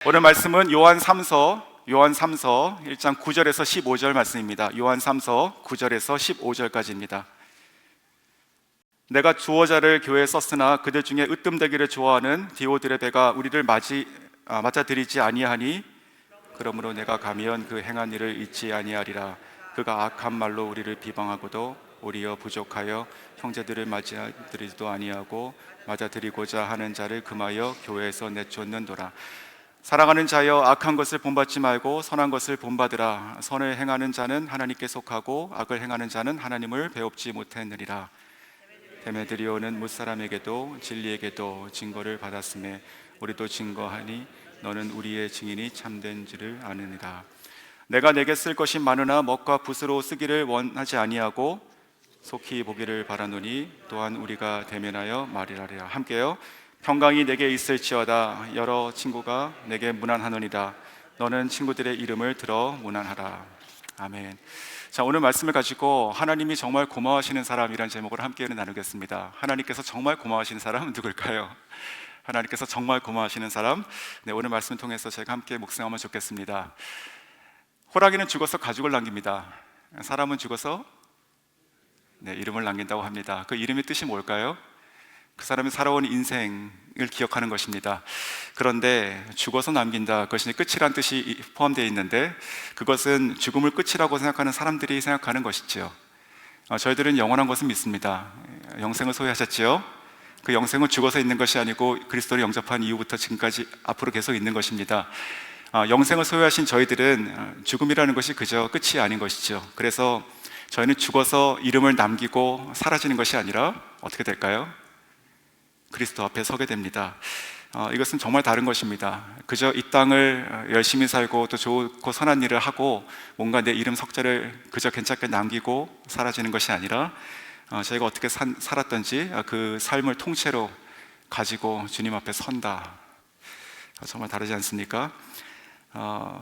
오늘 말씀은 요한 3서 1장 9절에서 15절 말씀입니다. 요한 3서 9절에서 15절까지입니다. 내가 주어자를 교회에 썼으나 그들 중에 으뜸되기를 좋아하는 디오드레베가 우리를 맞아들이지 아니하니 그러므로 내가 가면 그 행한 일을 잊지 아니하리라. 그가 악한 말로 우리를 비방하고도 오히려 부족하여 형제들을 맞아들이지도 아니하고 맞아들이고자 하는 자를 금하여 교회에서 내쫓는도라. 사랑하는 자여, 악한 것을 본받지 말고 선한 것을 본받으라. 선을 행하는 자는 하나님께 속하고 악을 행하는 자는 하나님을 배웁지 못했느니라. 데메드리오는 뭇사람에게도 진리에게도 증거를 받았음에 우리도 증거하니 너는 우리의 증인이 참된 줄을 아느니라. 내가 내게 쓸 것이 많으나 먹과 붓으로 쓰기를 원하지 아니하고 속히 보기를 바라노니 또한 우리가 대면하여 말이라리라. 함께요. 평강이 내게 있을지어다. 여러 친구가 내게 문안하노니라. 너는 친구들의 이름을 들어 문안하라. 아멘. 자, 오늘 말씀을 가지고 하나님이 정말 고마워하시는 사람이라는 제목으로 함께 나누겠습니다. 하나님께서 정말 고마워하시는 사람은 누굴까요? 하나님께서 정말 고마워하시는 사람. 네, 오늘 말씀을 통해서 제가 함께 묵상하면 좋겠습니다. 호랑이는 죽어서 가죽을 남깁니다. 사람은 죽어서 이름을 남긴다고 합니다. 그 이름의 뜻이 뭘까요? 그 사람이 살아온 인생을 기억하는 것입니다. 그런데 죽어서 남긴다, 그것이 끝이란 뜻이 포함되어 있는데 그것은 죽음을 끝이라고 생각하는 사람들이 생각하는 것이죠. 저희들은 영원한 것을 믿습니다. 영생을 소유하셨지요. 그 영생은 죽어서 있는 것이 아니고 그리스도를 영접한 이후부터 지금까지 앞으로 계속 있는 것입니다. 영생을 소유하신 저희들은 죽음이라는 것이 그저 끝이 아닌 것이죠. 그래서 저희는 죽어서 이름을 남기고 사라지는 것이 아니라 어떻게 될까요? 그리스도 앞에 서게 됩니다. 이것은 정말 다른 것입니다. 그저 이 땅을 열심히 살고 또 좋고 선한 일을 하고 뭔가 내 이름 석자를 그저 괜찮게 남기고 사라지는 것이 아니라 저희가 어떻게 살았던지 그 삶을 통째로 가지고 주님 앞에 선다. 정말 다르지 않습니까?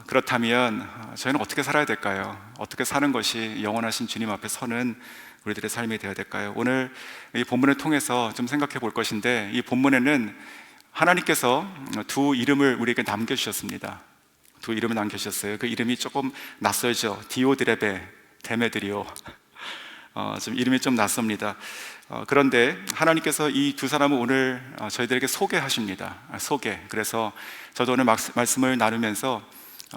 그렇다면 저희는 어떻게 살아야 될까요? 어떻게 사는 것이 영원하신 주님 앞에 서는 우리들의 삶이 되어야 될까요? 오늘 이 본문을 통해서 좀 생각해 볼 것인데, 이 본문에는 하나님께서 두 이름을 우리에게 남겨주셨습니다. 두 이름을 남겨주셨어요. 그 이름이 조금 낯설죠. 디오드레베, 데메드리오. 좀 이름이 좀 낯섭니다. 그런데 하나님께서 이 두 사람을 오늘 저희들에게 소개하십니다. 소개. 그래서 저도 오늘 말씀을 나누면서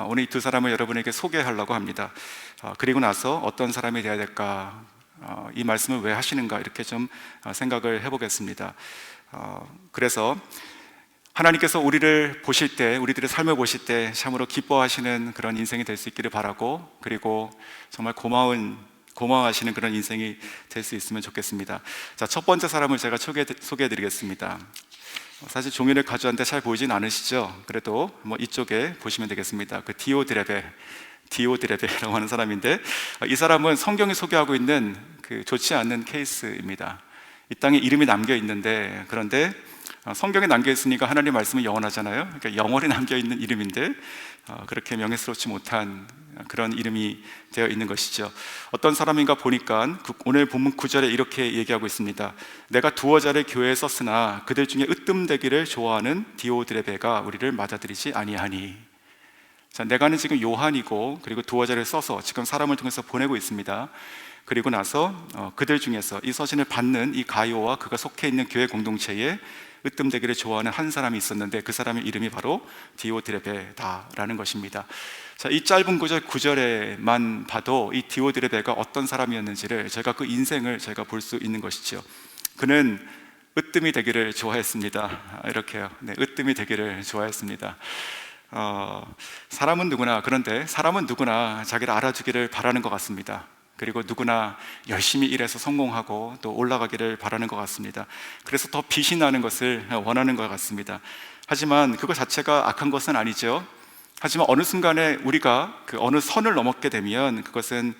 오늘 이 두 사람을 여러분에게 소개하려고 합니다. 그리고 나서 어떤 사람이 되어야 될까, 이 말씀을 왜 하시는가, 이렇게 좀 생각을 해보겠습니다. 그래서 하나님께서 우리를 보실 때, 우리들의 삶을 보실 때 참으로 기뻐하시는 그런 인생이 될 수 있기를 바라고, 그리고 정말 고마워하시는 그런 인생이 될 수 있으면 좋겠습니다. 자, 첫 번째 사람을 제가 소개해드리겠습니다. 사실 종이를 가져왔는데 잘 보이진 않으시죠? 그래도 이쪽에 보시면 되겠습니다. 그 디오드레베라고 하는 사람인데, 이 사람은 성경이 소개하고 있는 그 좋지 않는 케이스입니다. 이 땅에 이름이 남겨 있는데, 그런데 성경에 남겨 있으니까 하나님 말씀은 영원하잖아요. 그러니까 영원히 남겨 있는 이름인데 그렇게 명예스럽지 못한 그런 이름이 되어 있는 것이죠. 어떤 사람인가 보니까 오늘 본문 9절에 이렇게 얘기하고 있습니다. 내가 두어 자를 교회에 썼으나 그들 중에 으뜸되기를 좋아하는 디오드레베가 우리를 맞아들이지 아니하니. 자, 내가는 지금 요한이고, 그리고 두어 자를 써서 지금 사람을 통해서 보내고 있습니다. 그리고 나서 그들 중에서 이 서신을 받는 이 가이오와 그가 속해 있는 교회 공동체에 으뜸되기를 좋아하는 한 사람이 있었는데, 그 사람의 이름이 바로 디오드레베다라는 것입니다. 자, 이 짧은 구절 9절에만 봐도 이 디오드레베가 어떤 사람이었는지를, 제가 그 인생을 제가 볼 수 있는 것이죠. 그는 으뜸이 되기를 좋아했습니다. 이렇게요. 네, 으뜸이 되기를 좋아했습니다. 사람은 누구나, 그런데 사람은 누구나 자기를 알아주기를 바라는 것 같습니다. 그리고 누구나 열심히 일해서 성공하고 또 올라가기를 바라는 것 같습니다. 그래서 더 빛이 나는 것을 원하는 것 같습니다. 하지만 그것 자체가 악한 것은 아니죠. 하지만 어느 순간에 우리가 그 어느 선을 넘었게 되면 그것은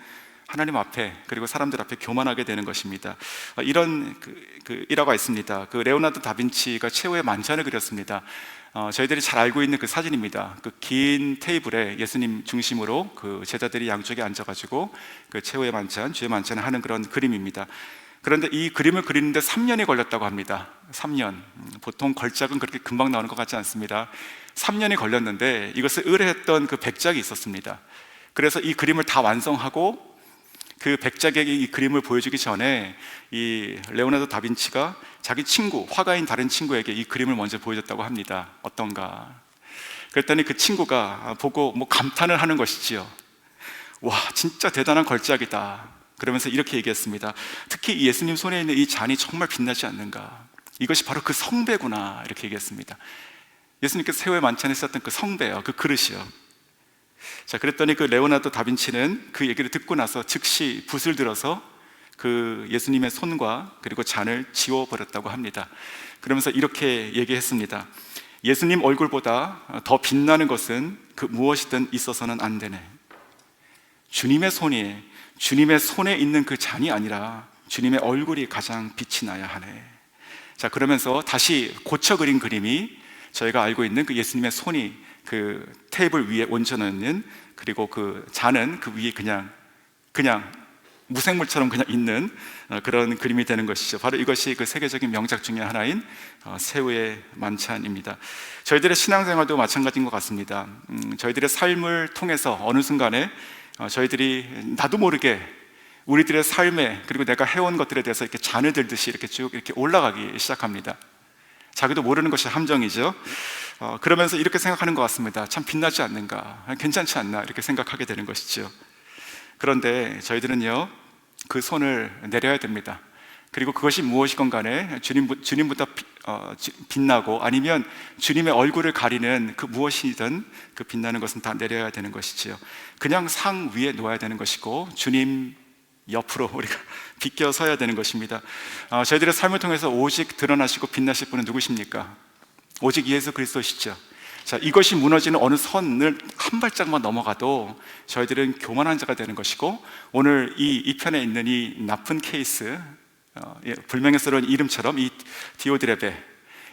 하나님 앞에, 그리고 사람들 앞에 교만하게 되는 것입니다. 이런 일화가 있습니다. 그 레오나르도 다빈치가 최후의 만찬을 그렸습니다. 저희들이 잘 알고 있는 그 사진입니다. 그 긴 테이블에 예수님 중심으로 그 제자들이 양쪽에 앉아가지고 그 최후의 만찬, 주의 만찬을 하는 그런 그림입니다. 그런데 이 그림을 그리는데 3년이 걸렸다고 합니다. 3년. 보통 걸작은 그렇게 금방 나오는 것 같지 않습니다. 3년이 걸렸는데 이것을 의뢰했던 그 백작이 있었습니다. 그래서 이 그림을 다 완성하고 그 백작에게 이 그림을 보여주기 전에 이 레오나르도 다빈치가 자기 친구, 화가인 다른 친구에게 이 그림을 먼저 보여줬다고 합니다. 어떤가? 그랬더니 그 친구가 보고 뭐 감탄을 하는 것이지요. 와, 진짜 대단한 걸작이다. 그러면서 이렇게 얘기했습니다. 특히 예수님 손에 있는 이 잔이 정말 빛나지 않는가? 이것이 바로 그 성배구나. 이렇게 얘기했습니다. 예수님께서 새우에 만찬에 썼던 그 성배요, 그 그릇이요. 자, 그랬더니 그 레오나르도 다빈치는 그 얘기를 듣고 나서 즉시 붓을 들어서 그 예수님의 손과 그리고 잔을 지워버렸다고 합니다. 그러면서 이렇게 얘기했습니다. 예수님 얼굴보다 더 빛나는 것은 그 무엇이든 있어서는 안 되네. 주님의 손에 있는 그 잔이 아니라 주님의 얼굴이 가장 빛이 나야 하네. 자, 그러면서 다시 고쳐 그린 그림이 저희가 알고 있는 그 예수님의 손이 그 테이블 위에 얹혀 있는, 그리고 그 잔은 그 위에 그냥 무생물처럼 그냥 있는 그런 그림이 되는 것이죠. 바로 이것이 그 세계적인 명작 중에 하나인 새우의 만찬입니다. 저희들의 신앙생활도 마찬가지인 것 같습니다. 저희들의 삶을 통해서 어느 순간에 저희들이 나도 모르게 우리들의 삶에, 그리고 내가 해온 것들에 대해서 이렇게 잔을 들듯이 이렇게 쭉 이렇게 올라가기 시작합니다. 자기도 모르는 것이 함정이죠. 그러면서 이렇게 생각하는 것 같습니다. 참 빛나지 않는가? 괜찮지 않나? 이렇게 생각하게 되는 것이죠. 그런데 저희들은요, 그 손을 내려야 됩니다. 그리고 그것이 무엇이건 간에 주님보다 빛나고 아니면 주님의 얼굴을 가리는 그 무엇이든 그 빛나는 것은 다 내려야 되는 것이지요. 그냥 상 위에 놓아야 되는 것이고 주님 옆으로 우리가 비껴서야 되는 것입니다. 저희들의 삶을 통해서 오직 드러나시고 빛나실 분은 누구십니까? 오직 예수 그리스도시죠. 자, 이것이 무너지는 어느 선을 한 발짝만 넘어가도 저희들은 교만한 자가 되는 것이고, 오늘 이 편에 있는 이 나쁜 케이스, 불명예스러운 이름처럼 이 디오드레베,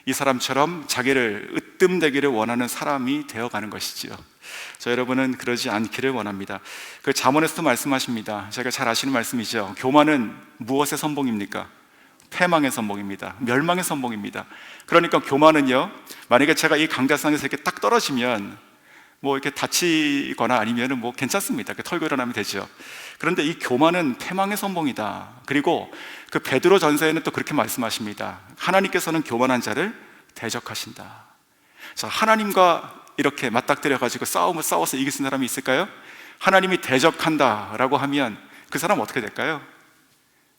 이 사람처럼 자기를 으뜸되기를 원하는 사람이 되어가는 것이지요. 저 여러분은 그러지 않기를 원합니다. 그 잠언에서도 말씀하십니다. 제가 잘 아시는 말씀이죠. 교만은 무엇의 선봉입니까? 패망의 선봉입니다. 멸망의 선봉입니다. 그러니까 교만은요, 만약에 제가 이 강자상에서 이렇게 딱 떨어지면 뭐 이렇게 다치거나 아니면은 뭐 괜찮습니다. 털고 일어나면 되죠. 그런데 이 교만은 패망의 선봉이다. 그리고 그 베드로 전서에는 또 그렇게 말씀하십니다. 하나님께서는 교만한 자를 대적하신다. 자, 하나님과 이렇게 맞닥뜨려 가지고 싸움을 싸워서 이기는 사람이 있을까요? 하나님이 대적한다라고 하면 그 사람 어떻게 될까요?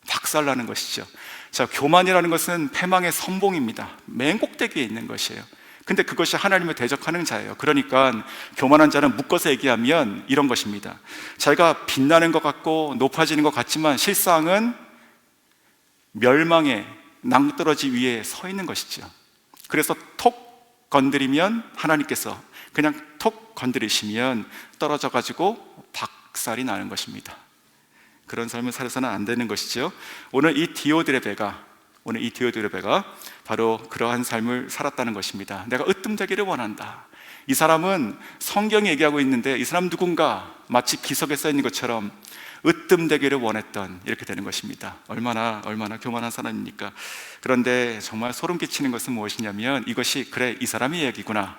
박살나는 것이죠. 자, 교만이라는 것은 패망의 선봉입니다. 맨 꼭대기에 있는 것이에요. 근데 그것이 하나님을 대적하는 자예요. 그러니까 교만한 자는 묶어서 얘기하면 이런 것입니다. 자기가 빛나는 것 같고 높아지는 것 같지만 실상은 멸망의 낭떠러지 위에 서 있는 것이죠. 그래서 톡 건드리면 하나님께서 그냥 톡 건드리시면 떨어져 가지고 박살이 나는 것입니다. 그런 삶을 살아서는 안 되는 것이죠. 오늘 이 디오드레베가 바로 그러한 삶을 살았다는 것입니다. 내가 으뜸되기를 원한다. 이 사람은 성경이 얘기하고 있는데 이 사람 누군가 마치 기석에 써 있는 것처럼 으뜸되기를 원했던, 이렇게 되는 것입니다. 얼마나 교만한 사람입니까? 그런데 정말 소름 끼치는 것은 무엇이냐면 이것이 그래 이 사람의 얘기구나,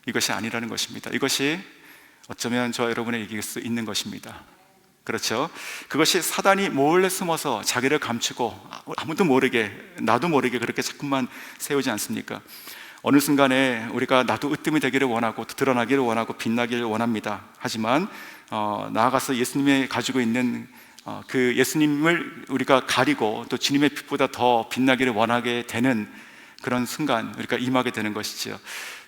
이것이 아니라는 것입니다. 이것이 어쩌면 저 여러분의 얘기일 수 있는 것입니다. 그렇죠? 그것이 사단이 몰래 숨어서 자기를 감추고 아무도 모르게, 나도 모르게 그렇게 자꾸만 세우지 않습니까? 어느 순간에 우리가 나도 으뜸이 되기를 원하고 드러나기를 원하고 빛나기를 원합니다. 하지만 나아가서 예수님이 가지고 있는 그 예수님을 우리가 가리고 또 주님의 빛보다 더 빛나기를 원하게 되는 그런 순간 우리가 임하게 되는 것이지요.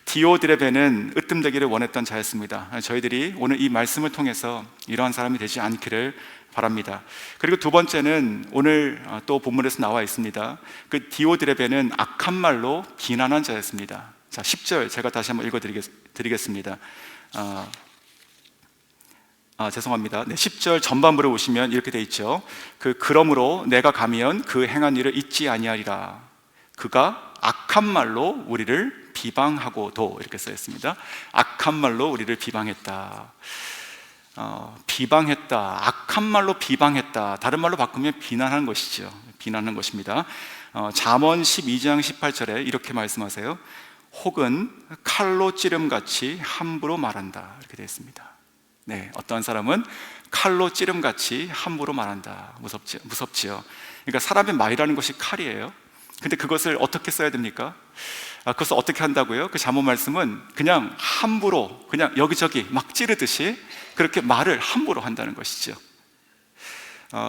디오드레베는 으뜸되기를 원했던 자였습니다. 저희들이 오늘 이 말씀을 통해서 이러한 사람이 되지 않기를 바랍니다. 그리고 두 번째는 오늘 또 본문에서 나와 있습니다. 그 디오드레베는 악한 말로 비난한 자였습니다. 자, 10절 제가 다시 한번 읽어드리겠습니다. 죄송합니다. 10절 전반부를 보시면 이렇게 돼 있죠. 그러므로 내가 가면 그 행한 일을 잊지 아니하리라. 그가 악한 말로 우리를 비방하고도, 이렇게 써 있습니다. 악한 말로 우리를 비방했다. 비방했다, 악한 말로 비방했다, 다른 말로 바꾸면 비난하는 것이죠. 비난하는 것입니다. 잠언 12장 18절에 이렇게 말씀하세요. 혹은 칼로 찌름같이 함부로 말한다, 이렇게 되어 있습니다. 네, 어떠한 사람은 칼로 찌름같이 함부로 말한다. 무섭지요. 그러니까 사람의 말이라는 것이 칼이에요. 근데 그것을 어떻게 써야 됩니까? 그것을 어떻게 한다고요? 그 잠언 말씀은 그냥 함부로, 그냥 여기저기 막 찌르듯이 그렇게 말을 함부로 한다는 것이죠.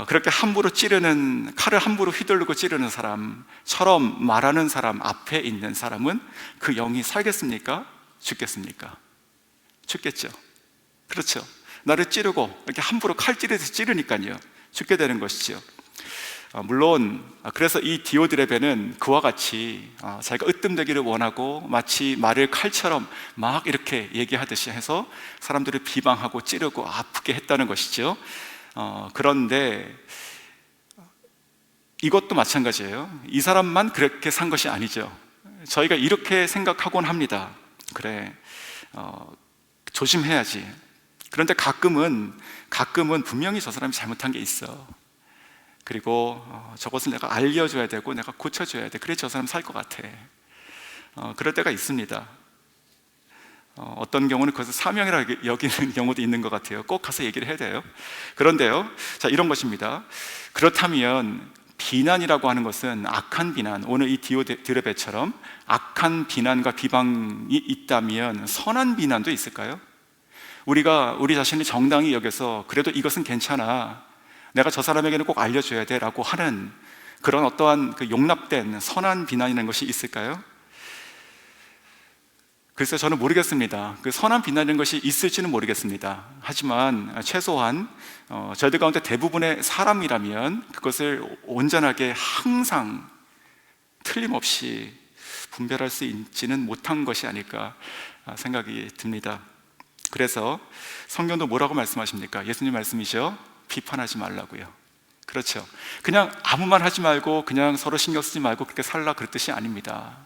그렇게 함부로 찌르는, 칼을 함부로 휘두르고 찌르는 사람처럼 말하는 사람 앞에 있는 사람은 그 영이 살겠습니까? 죽겠습니까? 죽겠죠. 그렇죠. 나를 찌르고 이렇게 함부로 칼 찌르듯이 찌르니까요, 죽게 되는 것이죠. 물론 그래서 이 디오드레베는 그와 같이 자기가 으뜸되기를 원하고 마치 말을 칼처럼 막 이렇게 얘기하듯이 해서 사람들을 비방하고 찌르고 아프게 했다는 것이죠. 그런데 이것도 마찬가지예요. 이 사람만 그렇게 산 것이 아니죠. 저희가 이렇게 생각하곤 합니다. 그래, 조심해야지. 그런데 가끔은 분명히 저 사람이 잘못한 게 있어. 그리고 저것을 내가 알려줘야 되고 내가 고쳐줘야 돼. 그래 저 사람 살 것 같아. 그럴 때가 있습니다. 어떤 경우는 그것을 사명이라 여기는 경우도 있는 것 같아요. 꼭 가서 얘기를 해야 돼요. 그런데요, 자, 이런 것입니다. 그렇다면 비난이라고 하는 것은 악한 비난, 오늘 이 디오드레베처럼 악한 비난과 비방이 있다면 선한 비난도 있을까요? 우리가 우리 자신을 정당히 여겨서 그래도 이것은 괜찮아, 내가 저 사람에게는 꼭 알려줘야 돼 라고 하는 그런 어떠한 그 용납된 선한 비난이라는 것이 있을까요? 글쎄 저는 모르겠습니다. 그 선한 비난이라는 것이 있을지는 모르겠습니다. 하지만 최소한 저희들 가운데 대부분의 사람이라면 그것을 온전하게 항상 틀림없이 분별할 수 있지는 못한 것이 아닐까 생각이 듭니다. 그래서 성경도 뭐라고 말씀하십니까? 예수님 말씀이죠. 비판하지 말라고요. 그렇죠. 그냥 아무 말 하지 말고 그냥 서로 신경 쓰지 말고 그렇게 살라, 그런 뜻이 아닙니다.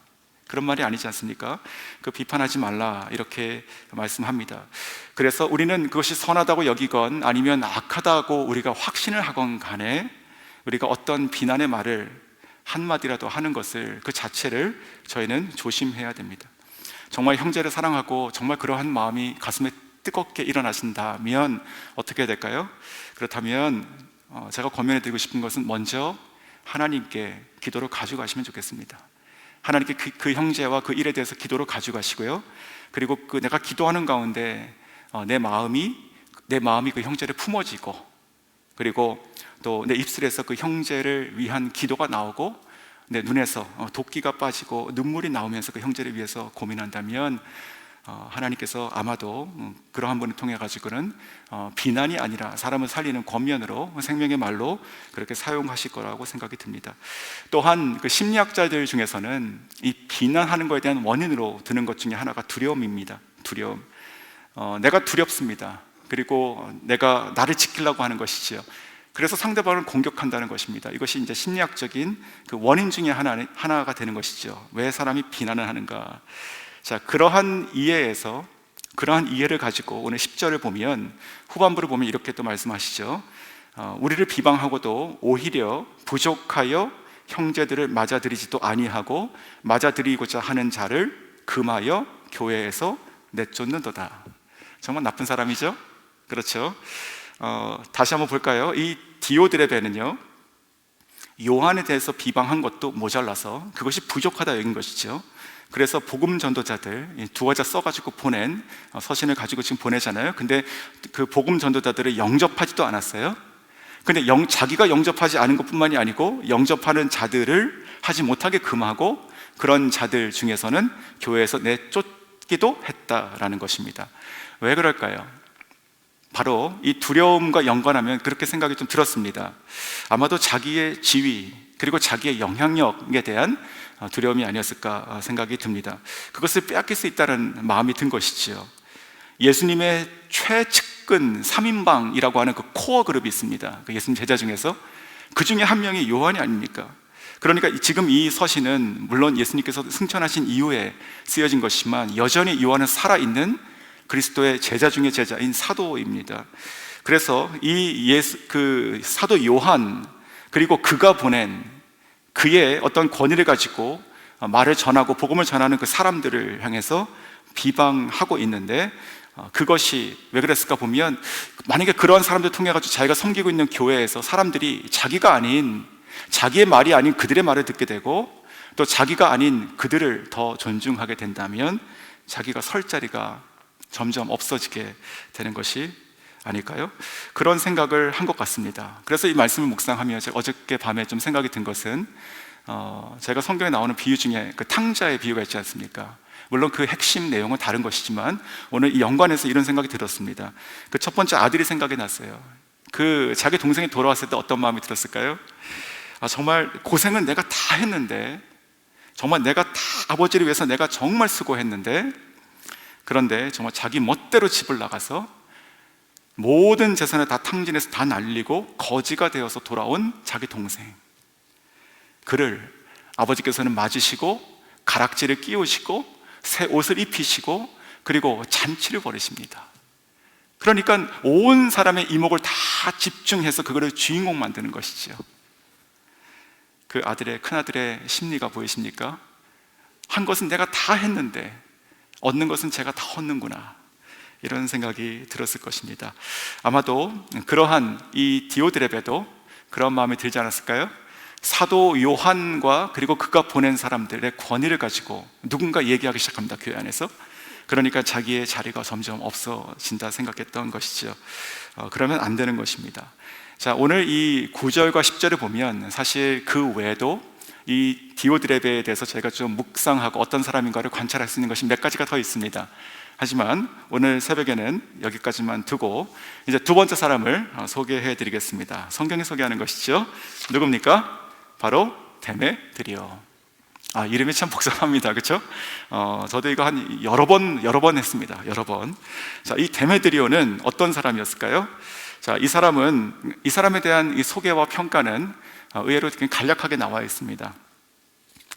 그런 말이 아니지 않습니까? 그 비판하지 말라 이렇게 말씀합니다. 그래서 우리는 그것이 선하다고 여기건 아니면 악하다고 우리가 확신을 하건 간에 우리가 어떤 비난의 말을 한마디라도 하는 것을, 그 자체를 저희는 조심해야 됩니다. 정말 형제를 사랑하고 정말 그러한 마음이 가슴에 뜨겁게 일어나신다면 어떻게 해야 될까요? 그렇다면 제가 권면해 드리고 싶은 것은 먼저 하나님께 기도로 가져가시면 좋겠습니다. 하나님께 그 형제와 그 일에 대해서 기도로 가져가시고요, 그리고 그 내가 기도하는 가운데 내 마음이 그 형제를 품어지고, 그리고 또 내 입술에서 그 형제를 위한 기도가 나오고 내 눈에서 도끼가 빠지고 눈물이 나오면서 그 형제를 위해서 고민한다면 하나님께서 아마도 그러한 분을 통해 가지고는 비난이 아니라 사람을 살리는 권면으로, 생명의 말로 그렇게 사용하실 거라고 생각이 듭니다. 또한 그 심리학자들 중에서는 이 비난하는 것에 대한 원인으로 드는 것 중에 하나가 두려움입니다. 두려움. 내가 두렵습니다. 그리고 내가 나를 지키려고 하는 것이지요. 그래서 상대방을 공격한다는 것입니다. 이것이 이제 심리학적인 그 원인 중에 하나가 되는 것이죠. 왜 사람이 비난을 하는가? 자, 그러한 이해를 가지고 오늘 10절을 보면, 후반부를 보면 이렇게 또 말씀하시죠. 우리를 비방하고도 오히려 부족하여 형제들을 맞아들이지도 아니하고 맞아들이고자 하는 자를 금하여 교회에서 내쫓는도다. 정말 나쁜 사람이죠? 그렇죠? 다시 한번 볼까요? 이 디오드레베는요, 요한에 대해서 비방한 것도 모자라서 그것이 부족하다 여긴 것이죠. 그래서 복음 전도자들, 두어자 써가지고 보낸 서신을 가지고 지금 보내잖아요. 근데 그 복음 전도자들을 영접하지도 않았어요. 근데 자기가 영접하지 않은 것뿐만이 아니고 영접하는 자들을 하지 못하게 금하고 그런 자들 중에서는 교회에서 내쫓기도 했다라는 것입니다. 왜 그럴까요? 바로 이 두려움과 연관하면 그렇게 생각이 좀 들었습니다. 아마도 자기의 지위 그리고 자기의 영향력에 대한 두려움이 아니었을까 생각이 듭니다. 그것을 빼앗길 수 있다는 마음이 든 것이지요. 예수님의 최측근 3인방이라고 하는 그 코어 그룹이 있습니다. 그 예수님 제자 중에서 그 중에 한 명이 요한이 아닙니까? 그러니까 지금 이 서신은 물론 예수님께서 승천하신 이후에 쓰여진 것이지만 여전히 요한은 살아있는 그리스도의 제자 중에 제자인 사도입니다. 그래서 그 사도 요한, 그리고 그가 보낸 그의 어떤 권위를 가지고 말을 전하고 복음을 전하는 그 사람들을 향해서 비방하고 있는데, 그것이 왜 그랬을까 보면, 만약에 그런 사람들 통해 가지고 자기가 섬기고 있는 교회에서 사람들이 자기가 아닌, 자기의 말이 아닌 그들의 말을 듣게 되고, 또 자기가 아닌 그들을 더 존중하게 된다면 자기가 설 자리가 점점 없어지게 되는 것이 아닐까요? 그런 생각을 한 것 같습니다. 그래서 이 말씀을 묵상하며 제가 어저께 밤에 좀 생각이 든 것은, 제가 성경에 나오는 비유 중에 그 탕자의 비유가 있지 않습니까? 물론 그 핵심 내용은 다른 것이지만 오늘 이 연관해서 이런 생각이 들었습니다. 그 첫 번째 아들이 생각이 났어요. 그 자기 동생이 돌아왔을 때 어떤 마음이 들었을까요? 정말 고생은 내가 다 했는데, 정말 내가 다 아버지를 위해서 내가 정말 수고했는데, 그런데 정말 자기 멋대로 집을 나가서 모든 재산을 다 탕진해서 다 날리고 거지가 되어서 돌아온 자기 동생, 그를 아버지께서는 맞으시고 가락지를 끼우시고 새 옷을 입히시고 그리고 잔치를 벌이십니다. 그러니까 온 사람의 이목을 다 집중해서 그거를 주인공 만드는 것이죠. 그 큰아들의 심리가 보이십니까? 한 것은 내가 다 했는데 얻는 것은 제가 다 얻는구나, 이런 생각이 들었을 것입니다. 아마도 그러한 이 디오드레베도 그런 마음이 들지 않았을까요? 사도 요한과 그리고 그가 보낸 사람들의 권위를 가지고 누군가 얘기하기 시작합니다, 교회 안에서. 그러니까 자기의 자리가 점점 없어진다 생각했던 것이죠. 그러면 안 되는 것입니다. 자, 오늘 이 9절과 10절을 보면 사실 그 외에도 이 디오드레베에 대해서 저희가 좀 묵상하고 어떤 사람인가를 관찰할 수 있는 것이 몇 가지가 더 있습니다. 하지만 오늘 새벽에는 여기까지만 두고 이제 두 번째 사람을 소개해 드리겠습니다. 성경이 소개하는 것이죠. 누굽니까? 바로 데메드리오. 이름이 참 복잡합니다, 그렇죠? 저도 이거 한 여러 번 했습니다. 여러 번. 자, 이 데메드리오는 어떤 사람이었을까요? 자, 이 사람에 대한 이 소개와 평가는 의외로 간략하게 나와 있습니다.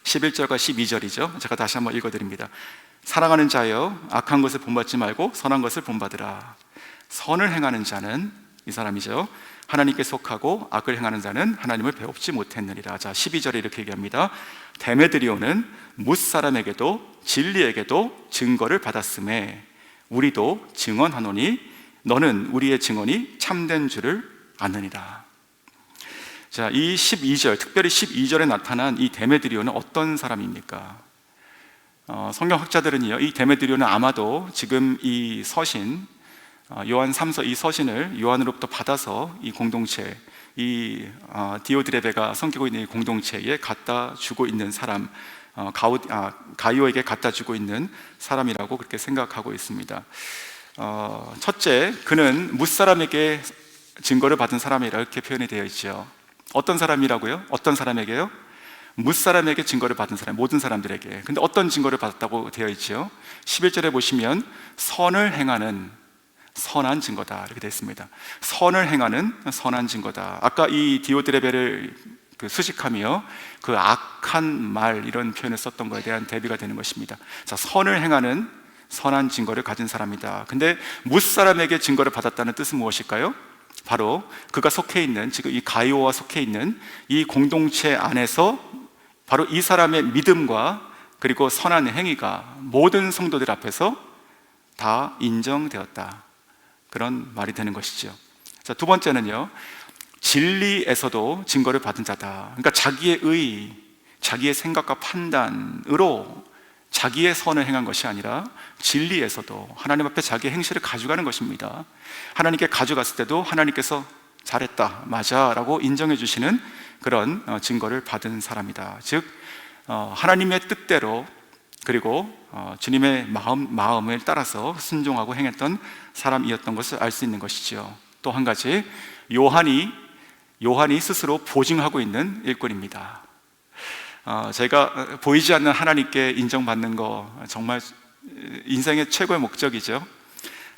11절과 12절이죠. 제가 다시 한번 읽어드립니다. 사랑하는 자여, 악한 것을 본받지 말고 선한 것을 본받으라. 선을 행하는 자는, 이 사람이죠, 하나님께 속하고 악을 행하는 자는 하나님을 배웁지 못했느니라. 자, 12절에 이렇게 얘기합니다. 데메드리오는 뭇사람에게도 진리에게도 증거를 받았음에 우리도 증언하노니 너는 우리의 증언이 참된 줄을 아느니라. 자, 이 12절, 특별히 12절에 나타난 이 데메드리오는 어떤 사람입니까? 성경학자들은요, 이 데메드리오는 아마도 지금 이 서신, 요한 3서 이 서신을 요한으로부터 받아서 이 공동체, 이 디오드레베가 섬기고 있는 이 공동체에 갖다 주고 있는 사람, 가이오에게 갖다 주고 있는 사람이라고 그렇게 생각하고 있습니다. 첫째, 그는 뭇사람에게 증거를 받은 사람이라 이렇게 표현이 되어 있죠. 어떤 사람이라고요? 어떤 사람에게요? 뭇사람에게 증거를 받은 사람, 모든 사람들에게. 근데 어떤 증거를 받았다고 되어 있죠? 11절에 보시면 선을 행하는 선한 증거다, 이렇게 되어 있습니다. 선을 행하는 선한 증거다. 아까 이 디오드레베를 수식하며 그 악한 말, 이런 표현을 썼던 것에 대한 대비가 되는 것입니다. 자, 선을 행하는 선한 증거를 가진 사람이다. 근데 뭇사람에게 증거를 받았다는 뜻은 무엇일까요? 바로 그가 속해 있는, 지금 이 가이오와 속해 있는 이 공동체 안에서 바로 이 사람의 믿음과 그리고 선한 행위가 모든 성도들 앞에서 다 인정되었다, 그런 말이 되는 것이죠. 자, 두 번째는요, 진리에서도 증거를 받은 자다. 그러니까 자기의 의, 자기의 생각과 판단으로 자기의 선을 행한 것이 아니라 진리에서도 하나님 앞에 자기의 행실을 가져가는 것입니다. 하나님께 가져갔을 때도 하나님께서 잘했다, 맞아 라고 인정해 주시는 그런 증거를 받은 사람이다. 즉 하나님의 뜻대로 그리고 주님의 마음을 따라서 순종하고 행했던 사람이었던 것을 알 수 있는 것이죠. 또 한 가지, 요한이 스스로 보증하고 있는 일꾼입니다. 제가 보이지 않는 하나님께 인정받는 거 정말 인생의 최고의 목적이죠.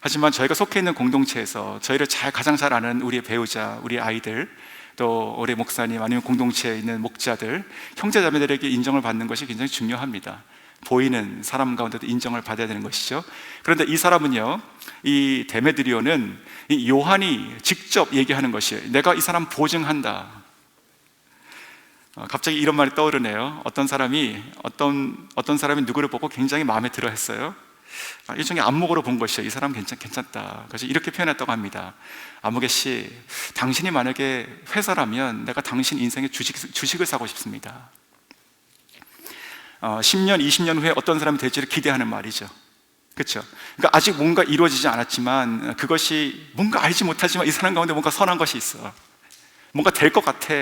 하지만 저희가 속해 있는 공동체에서 저희를 가장 잘 아는 우리의 배우자, 우리 아이들, 또 우리 목사님, 아니면 공동체에 있는 목자들, 형제자매들에게 인정을 받는 것이 굉장히 중요합니다. 보이는 사람 가운데도 인정을 받아야 되는 것이죠. 그런데 이 사람은요, 이 데메드리오는 이 요한이 직접 얘기하는 것이에요. 내가 이 사람 보증한다. 갑자기 이런 말이 떠오르네요. 어떤 사람이 누구를 보고 굉장히 마음에 들어 했어요. 일종의 안목으로 본 것이에요. 이 사람 괜찮다. 그래서 이렇게 표현했다고 합니다. 안목의 씨, 당신이 만약에 회사라면 내가 당신 인생의 주식을 사고 싶습니다. 10년, 20년 후에 어떤 사람이 될지를 기대하는 말이죠. 그렇죠? 그러니까 아직 뭔가 이루어지지 않았지만, 그것이 뭔가 알지 못하지만 이 사람 가운데 뭔가 선한 것이 있어. 뭔가 될 것 같아.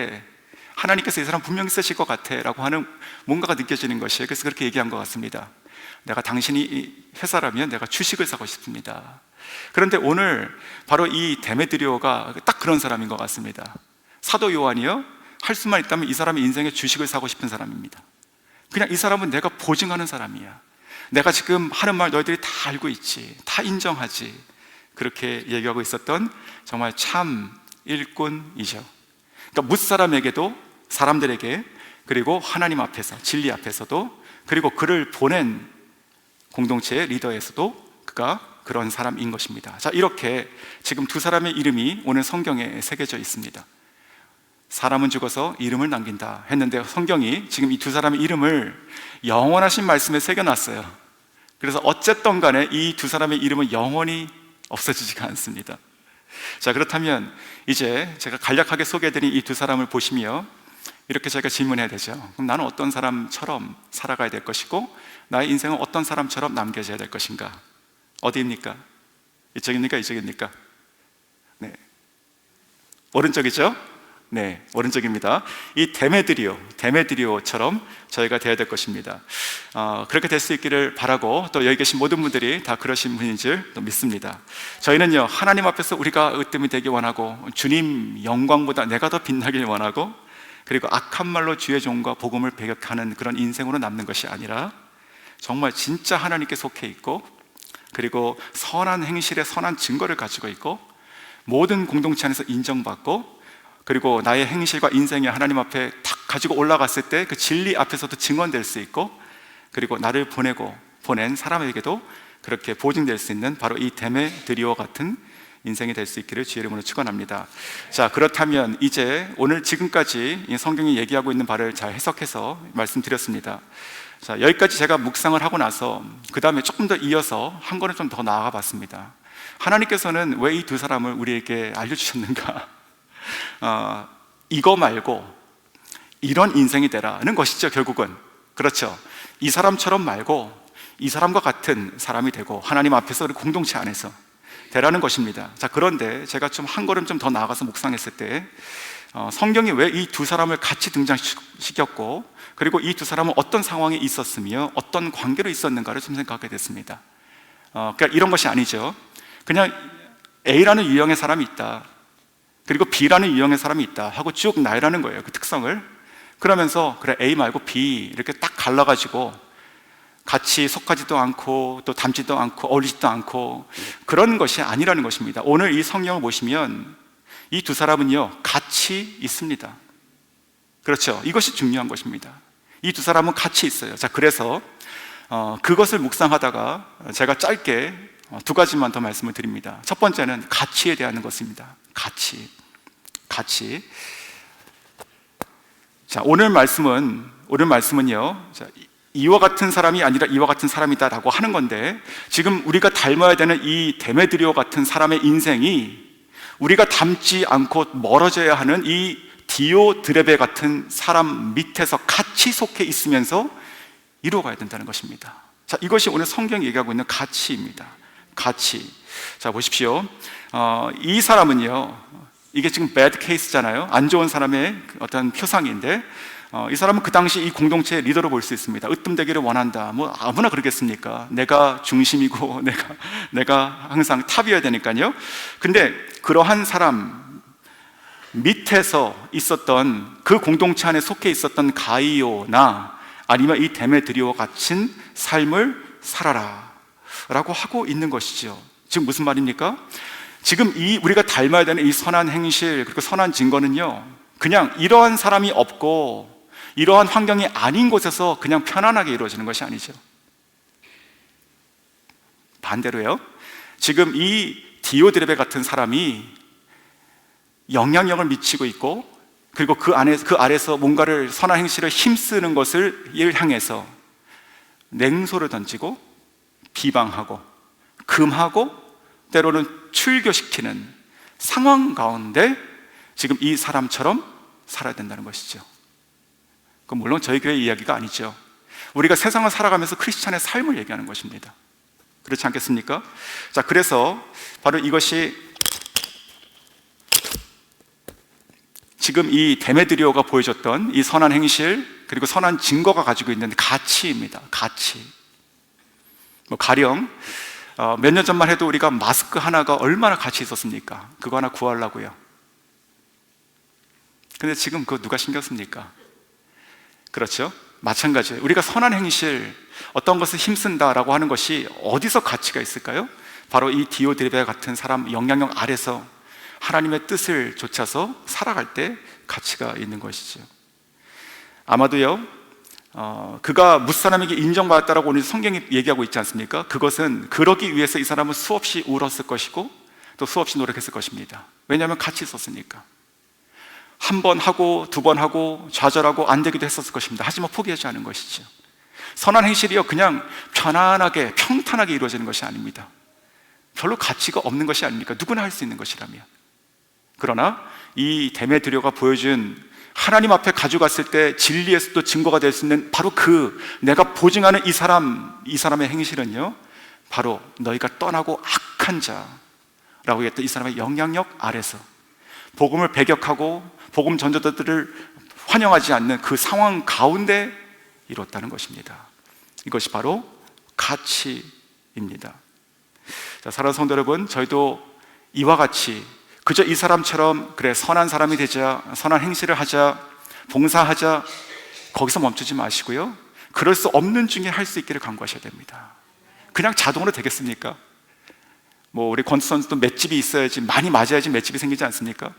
하나님께서 이 사람 분명히 쓰실 것 같아 라고 하는 뭔가가 느껴지는 것이에요. 그래서 그렇게 얘기한 것 같습니다. 내가 당신이 회사라면 내가 주식을 사고 싶습니다. 그런데 오늘 바로 이 데메드리오가 딱 그런 사람인 것 같습니다. 사도 요한이요, 할 수만 있다면 이 사람의 인생에 주식을 사고 싶은 사람입니다. 그냥 이 사람은 내가 보증하는 사람이야. 내가 지금 하는 말 너희들이 다 알고 있지, 다 인정하지. 그렇게 얘기하고 있었던 정말 참 일꾼이죠. 그러니까 뭇사람에게도, 사람들에게, 그리고 하나님 앞에서, 진리 앞에서도, 그리고 그를 보낸 공동체의 리더에서도 그가 그런 사람인 것입니다. 자, 이렇게 지금 두 사람의 이름이 오늘 성경에 새겨져 있습니다. 사람은 죽어서 이름을 남긴다 했는데, 성경이 지금 이 두 사람의 이름을 영원하신 말씀에 새겨놨어요. 그래서 어쨌든 간에 이 두 사람의 이름은 영원히 없어지지가 않습니다. 자, 그렇다면 이제 제가 간략하게 소개해드린 이 두 사람을 보시며 이렇게 저희가 질문해야 되죠. 그럼 나는 어떤 사람처럼 살아가야 될 것이고, 나의 인생은 어떤 사람처럼 남겨져야 될 것인가? 어디입니까? 이쪽입니까? 이쪽입니까? 네, 오른쪽이죠? 네, 오른쪽입니다. 이 데메드리오처럼 저희가 되어야 될 것입니다. 그렇게 될 수 있기를 바라고, 또 여기 계신 모든 분들이 다 그러신 분인 줄 믿습니다. 저희는요, 하나님 앞에서 우리가 으뜸이 되기 원하고, 주님 영광보다 내가 더 빛나길 원하고, 그리고 악한 말로 주의 종과 복음을 배격하는 그런 인생으로 남는 것이 아니라, 정말 진짜 하나님께 속해 있고, 그리고 선한 행실의 선한 증거를 가지고 있고, 모든 공동체 안에서 인정받고, 그리고 나의 행실과 인생이 하나님 앞에 탁 가지고 올라갔을 때 그 진리 앞에서도 증언될 수 있고, 그리고 나를 보낸 사람에게도 그렇게 보증될 수 있는 바로 이 데메드리오 같은 인생이 될 수 있기를 주의 이름으로 축원합니다. 자, 그렇다면 이제 오늘 지금까지 성경이 얘기하고 있는 바를 잘 해석해서 말씀드렸습니다. 자, 여기까지 제가 묵상을 하고 나서 그 다음에 조금 더 이어서 한 걸음 좀 더 나아가 봤습니다. 하나님께서는 왜 이 두 사람을 우리에게 알려주셨는가? 이거 말고 이런 인생이 되라는 것이죠, 결국은. 그렇죠. 이 사람처럼 말고 이 사람과 같은 사람이 되고 하나님 앞에서, 우리 공동체 안에서 되라는 것입니다. 자, 그런데 제가 좀 한 걸음 좀 더 나아가서 묵상했을 때, 성경이 왜 이 두 사람을 같이 등장시켰고, 그리고 이 두 사람은 어떤 상황에 있었으며 어떤 관계로 있었는가를 좀 생각하게 됐습니다. 그러니까 이런 것이 아니죠. 그냥 A라는 유형의 사람이 있다, 그리고 B라는 유형의 사람이 있다 하고 쭉 나열하는 거예요, 그 특성을. 그러면서 그래, A 말고 B 이렇게 딱 갈라가지고 같이 속하지도 않고 또 닮지도 않고 어울리지도 않고 그런 것이 아니라는 것입니다. 오늘 이 성경을 보시면 이 두 사람은요, 같이 있습니다. 그렇죠. 이것이 중요한 것입니다. 이 두 사람은 같이 있어요. 자, 그래서 그것을 묵상하다가 제가 짧게 두 가지만 더 말씀을 드립니다. 첫 번째는 가치에 대한 것입니다. 가치. 자, 오늘 말씀은요, 자, 이와 같은 사람이 아니라 이와 같은 사람이다라고 하는 건데, 지금 우리가 닮아야 되는 이 데메드리오 같은 사람의 인생이 우리가 닮지 않고 멀어져야 하는 이 디오드레베 같은 사람 밑에서 같이 속해 있으면서 이루어가야 된다는 것입니다. 자, 이것이 오늘 성경이 얘기하고 있는 가치입니다. 가치. 자, 보십시오. 이 사람은요, 이게 지금 bad case잖아요. 안 좋은 사람의 어떤 표상인데, 이 사람은 그 당시 이 공동체의 리더로 볼 수 있습니다. 으뜸되기를 원한다. 뭐 아무나 그러겠습니까? 내가 중심이고 내가 항상 탑이어야 되니까요. 근데 그러한 사람 밑에서 있었던, 그 공동체 안에 속해 있었던 가이오나 아니면 이 데메드리오와 같은 삶을 살아라 라고 하고 있는 것이죠. 지금 무슨 말입니까? 지금 우리가 닮아야 되는 이 선한 행실, 그리고 선한 증거는요, 그냥 이러한 사람이 없고 이러한 환경이 아닌 곳에서 그냥 편안하게 이루어지는 것이 아니죠. 반대로요, 지금 이 디오드레베 같은 사람이 영향력을 미치고 있고, 그리고 그 아래서 뭔가를 선한 행실을 힘쓰는 것을 향해서 냉소를 던지고 비방하고 금하고 때로는 출교시키는 상황 가운데 지금 이 사람처럼 살아야 된다는 것이죠. 그건 물론 저희 교회 이야기가 아니죠. 우리가 세상을 살아가면서 크리스찬의 삶을 얘기하는 것입니다. 그렇지 않겠습니까? 자, 그래서 바로 이것이 지금 이 데메드리오가 보여줬던 이 선한 행실, 그리고 선한 증거가 가지고 있는 가치입니다. 가치. 가령 몇 년 전만 해도 우리가 마스크 하나가 얼마나 가치 있었습니까? 그거 하나 구하려고요. 근데 지금 그거 누가 신경 씁니까? 그렇죠? 마찬가지예요. 우리가 선한 행실, 어떤 것을 힘쓴다라고 하는 것이 어디서 가치가 있을까요? 바로 이 디오드레베 같은 사람 영향력 아래서 하나님의 뜻을 좇아서 살아갈 때 가치가 있는 것이죠. 아마도요, 그가 무사람에게 인정받았다라고 오늘 성경이 얘기하고 있지 않습니까? 그것은 그러기 위해서 이 사람은 수없이 울었을 것이고 또 수없이 노력했을 것입니다. 왜냐하면 같이 있었으니까. 한 번 하고 두 번 하고 좌절하고 안 되기도 했었을 것입니다. 하지만 포기하지 않은 것이죠. 선한 행실이요, 그냥 편안하게 평탄하게 이루어지는 것이 아닙니다. 별로 가치가 없는 것이 아닙니까? 누구나 할 수 있는 것이라면. 그러나 이 데메드리오가 보여준 하나님 앞에 가져갔을 때 진리에서도 증거가 될 수 있는 바로 그 내가 보증하는 이 사람의 행실은요, 바로 너희가 떠나고 악한 자라고 했던 이 사람의 영향력 아래서 복음을 배격하고 복음 전도자들을 환영하지 않는 그 상황 가운데 이뤘다는 것입니다. 이것이 바로 가치입니다. 자, 사랑하는 성도 여러분, 저희도 이와 같이 그저 이 사람처럼 그래 선한 사람이 되자, 선한 행실을 하자, 봉사하자, 거기서 멈추지 마시고요, 그럴 수 없는 중에 할 수 있기를 간구하셔야 됩니다. 그냥 자동으로 되겠습니까? 우리 권투 선수도 맷집이 있어야지, 많이 맞아야지 맷집이 생기지 않습니까?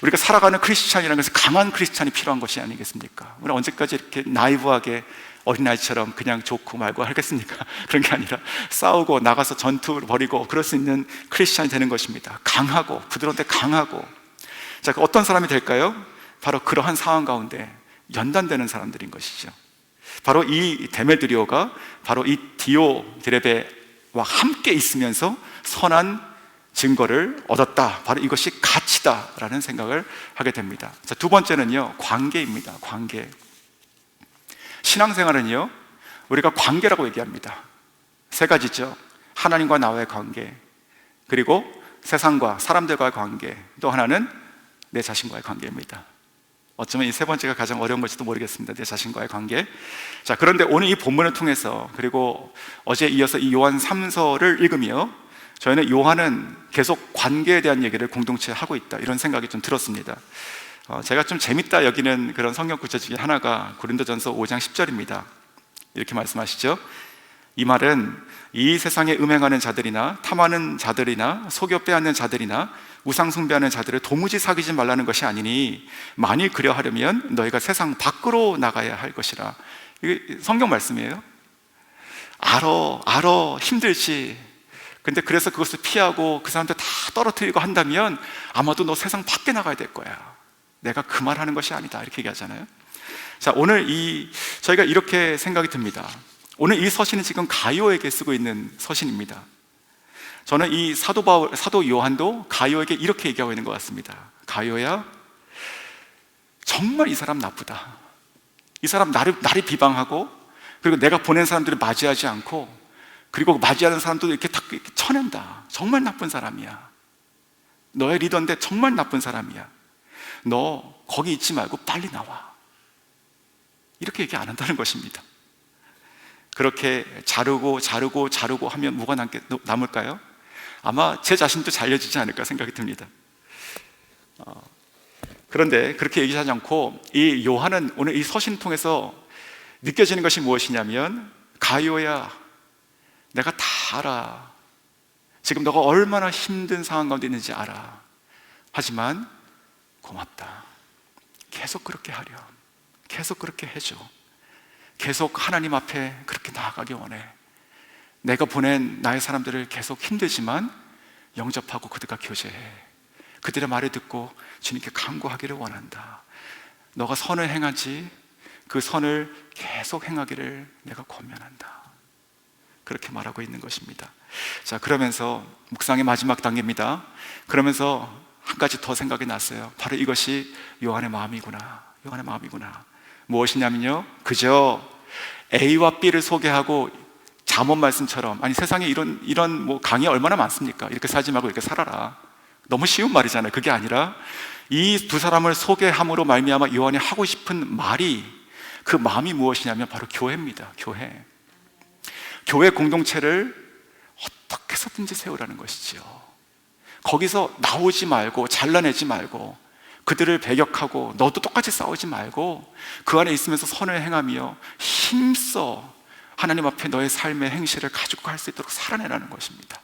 우리가 살아가는 크리스찬이라는 것은 강한 크리스찬이 필요한 것이 아니겠습니까? 우리 언제까지 이렇게 나이브하게 어린아이처럼 그냥 좋고 말고 하겠습니까? 그런 게 아니라 싸우고 나가서 전투를 벌이고 그럴 수 있는 크리스찬이 되는 것입니다. 강하고 부드러운데 강하고. 자, 어떤 사람이 될까요? 바로 그러한 상황 가운데 연단되는 사람들인 것이죠. 바로 이 데메드리오가 바로 이 디오드레베와 함께 있으면서 선한 증거를 얻었다. 바로 이것이 가치다라는 생각을 하게 됩니다. 자, 두 번째는요, 관계입니다. 관계. 신앙생활은요, 우리가 관계라고 얘기합니다. 세 가지죠. 하나님과 나와의 관계, 그리고 세상과 사람들과의 관계, 또 하나는 내 자신과의 관계입니다. 어쩌면 이 세 번째가 가장 어려운 걸지도 모르겠습니다. 내 자신과의 관계. 자, 그런데 오늘 이 본문을 통해서, 그리고 어제 이어서 이 요한 3서를 읽으며 저희는 요한은 계속 관계에 대한 얘기를 공동체에 하고 있다, 이런 생각이 좀 들었습니다. 제가 좀 재밌다 여기는 그런 성경 구절 중에 하나가 고린도전서 5장 10절입니다. 이렇게 말씀하시죠. 이 말은 이 세상에 음행하는 자들이나 탐하는 자들이나 속여 빼앗는 자들이나 우상 숭배하는 자들을 도무지 사귀지 말라는 것이 아니니 만일 그려하려면 너희가 세상 밖으로 나가야 할 것이라. 이게 성경 말씀이에요. 알어 힘들지. 근데 그래서 그것을 피하고 그 사람들 다 떨어뜨리고 한다면 아마도 너 세상 밖에 나가야 될 거야. 내가 그 말하는 것이 아니다, 이렇게 얘기하잖아요. 자, 오늘 저희가 이렇게 생각이 듭니다. 오늘 이 서신은 지금 가이오에게 쓰고 있는 서신입니다. 저는 이 사도 요한도 가이오에게 이렇게 얘기하고 있는 것 같습니다. 가이오야, 정말 이 사람 나쁘다. 이 사람 나를 비방하고, 그리고 내가 보낸 사람들을 맞이하지 않고, 그리고 맞이하는 사람도 이렇게 다 쳐낸다. 정말 나쁜 사람이야. 너의 리더인데 정말 나쁜 사람이야. 너 거기 있지 말고 빨리 나와. 이렇게 얘기 안 한다는 것입니다. 그렇게 자르고 하면 뭐가 남을까요? 아마 제 자신도 잘려지지 않을까 생각이 듭니다. 그런데 그렇게 얘기하지 않고 이 요한은 오늘 이 서신을 통해서 느껴지는 것이 무엇이냐면, 가이오야, 내가 다 알아. 지금 너가 얼마나 힘든 상황 가운데 있는지 알아. 하지만 고맙다. 계속 그렇게 하렴. 계속 그렇게 해줘. 계속 하나님 앞에 그렇게 나아가기 원해. 내가 보낸 나의 사람들을 계속 힘들지만 영접하고 그들과 교제해. 그들의 말을 듣고 주님께 간구하기를 원한다. 너가 선을 행하지 그 선을 계속 행하기를 내가 권면한다. 그렇게 말하고 있는 것입니다. 자, 그러면서 묵상의 마지막 단계입니다. 그러면서 한 가지 더 생각이 났어요. 바로 이것이 요한의 마음이구나. 요한의 마음이구나. 무엇이냐면요, 그저 A와 B를 소개하고 잠언 말씀처럼, 아니 세상에 이런 뭐 강의 얼마나 많습니까? 이렇게 살지 말고 이렇게 살아라. 너무 쉬운 말이잖아요. 그게 아니라 이 두 사람을 소개함으로 말미암아 요한이 하고 싶은 말이, 그 마음이 무엇이냐면 바로 교회입니다. 교회 공동체를 어떻게 해서든지 세우라는 것이지요. 거기서 나오지 말고 잘라내지 말고 그들을 배격하고 너도 똑같이 싸우지 말고 그 안에 있으면서 선을 행하며 힘써 하나님 앞에 너의 삶의 행실을 가지고 갈 수 있도록 살아내라는 것입니다.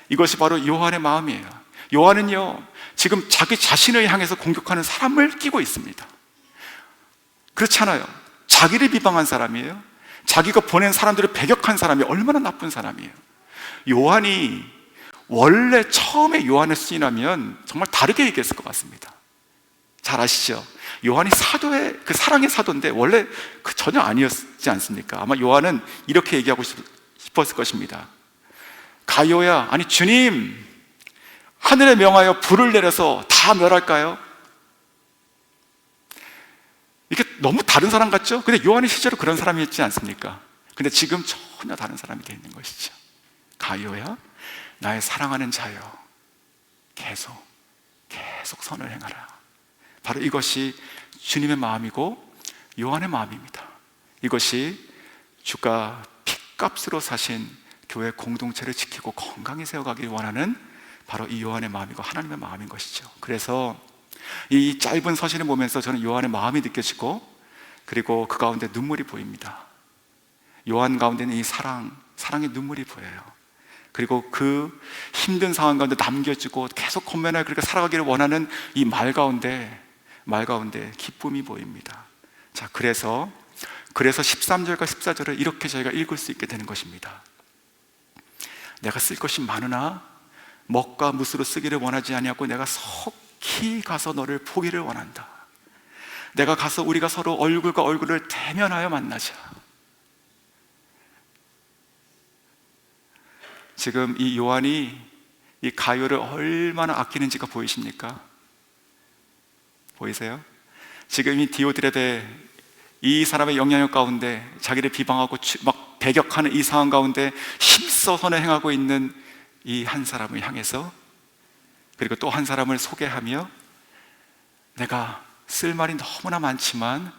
이것이 바로 요한의 마음이에요. 요한은요, 지금 자기 자신을 향해서 공격하는 사람을 끼고 있습니다. 그렇잖아요. 자기를 비방한 사람이에요. 자기가 보낸 사람들을 배격한 사람이 얼마나 나쁜 사람이에요. 요한이 원래 처음에 요한을 시인하면 정말 다르게 얘기했을 것 같습니다. 잘 아시죠? 요한이 사도의 그 사랑의 사도인데 원래 그 전혀 아니었지 않습니까? 아마 요한은 이렇게 얘기하고 싶었을 것입니다. 가요야, 아니 주님, 하늘에 명하여 불을 내려서 다 멸할까요? 이게 너무 다른 사람 같죠? 근데 요한이 실제로 그런 사람이었지 않습니까? 근데 지금 전혀 다른 사람이 되어 있는 것이죠. 가요야, 나의 사랑하는 자여, 계속 선을 행하라. 바로 이것이 주님의 마음이고 요한의 마음입니다. 이것이 주가 핏값으로 사신 교회 공동체를 지키고 건강히 세워가길 원하는 바로 이 요한의 마음이고 하나님의 마음인 것이죠. 그래서 이 짧은 서신을 보면서 저는 요한의 마음이 느껴지고, 그리고 그 가운데 눈물이 보입니다. 요한 가운데는 이 사랑의 눈물이 보여요. 그리고 그 힘든 상황 가운데 남겨주고 계속 건면하여 그렇게 살아가기를 원하는 이 말 가운데 기쁨이 보입니다. 자, 그래서 13절과 14절을 이렇게 저희가 읽을 수 있게 되는 것입니다. 내가 쓸 것이 많으나 먹과 뭇으로 쓰기를 원하지 아니하고 내가 속히 가서 너를 보기를 원한다. 내가 가서 우리가 서로 얼굴과 얼굴을 대면하여 만나자. 지금 이 요한이 이 가요를 얼마나 아끼는지가 보이십니까? 보이세요? 지금 이 디오드레베, 이 사람의 영향력 가운데 자기를 비방하고 막 배격하는 이 상황 가운데 힘써 선을 행하고 있는 이 한 사람을 향해서, 그리고 또 한 사람을 소개하며 내가 쓸 말이 너무나 많지만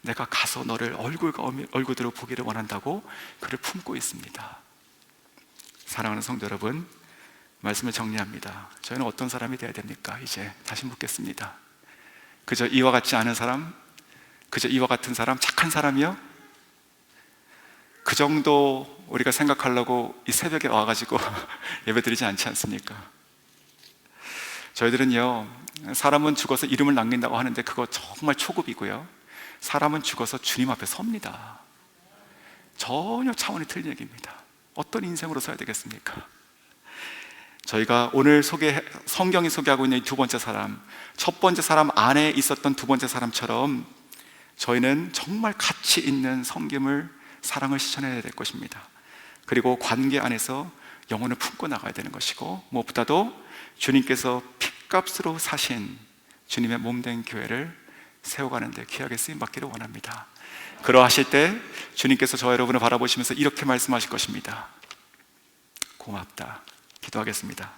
내가 가서 너를 얼굴과 얼굴으로 보기를 원한다고 그를 품고 있습니다. 사랑하는 성도 여러분, 말씀을 정리합니다. 저희는 어떤 사람이 되어야 됩니까? 이제 다시 묻겠습니다. 그저 이와 같지 않은 사람? 그저 이와 같은 사람? 착한 사람이요? 그 정도 우리가 생각하려고 이 새벽에 와가지고 예배드리지 않지 않습니까? 저희들은요, 사람은 죽어서 이름을 남긴다고 하는데 그거 정말 초급이고요, 사람은 죽어서 주님 앞에 섭니다. 전혀 차원이 틀린 얘기입니다. 어떤 인생으로 서야 되겠습니까? 저희가 오늘 성경이 소개하고 있는 이 두 번째 사람, 첫 번째 사람 안에 있었던 두 번째 사람처럼 저희는 정말 가치 있는 섬김을, 사랑을 실천해야 될 것입니다. 그리고 관계 안에서 영혼을 품고 나가야 되는 것이고, 무엇보다도 주님께서 핏값으로 사신 주님의 몸된 교회를 세워가는 데 귀하게 쓰임받기를 원합니다. 그러하실 때 주님께서 저와 여러분을 바라보시면서 이렇게 말씀하실 것입니다. 고맙다. 기도하겠습니다.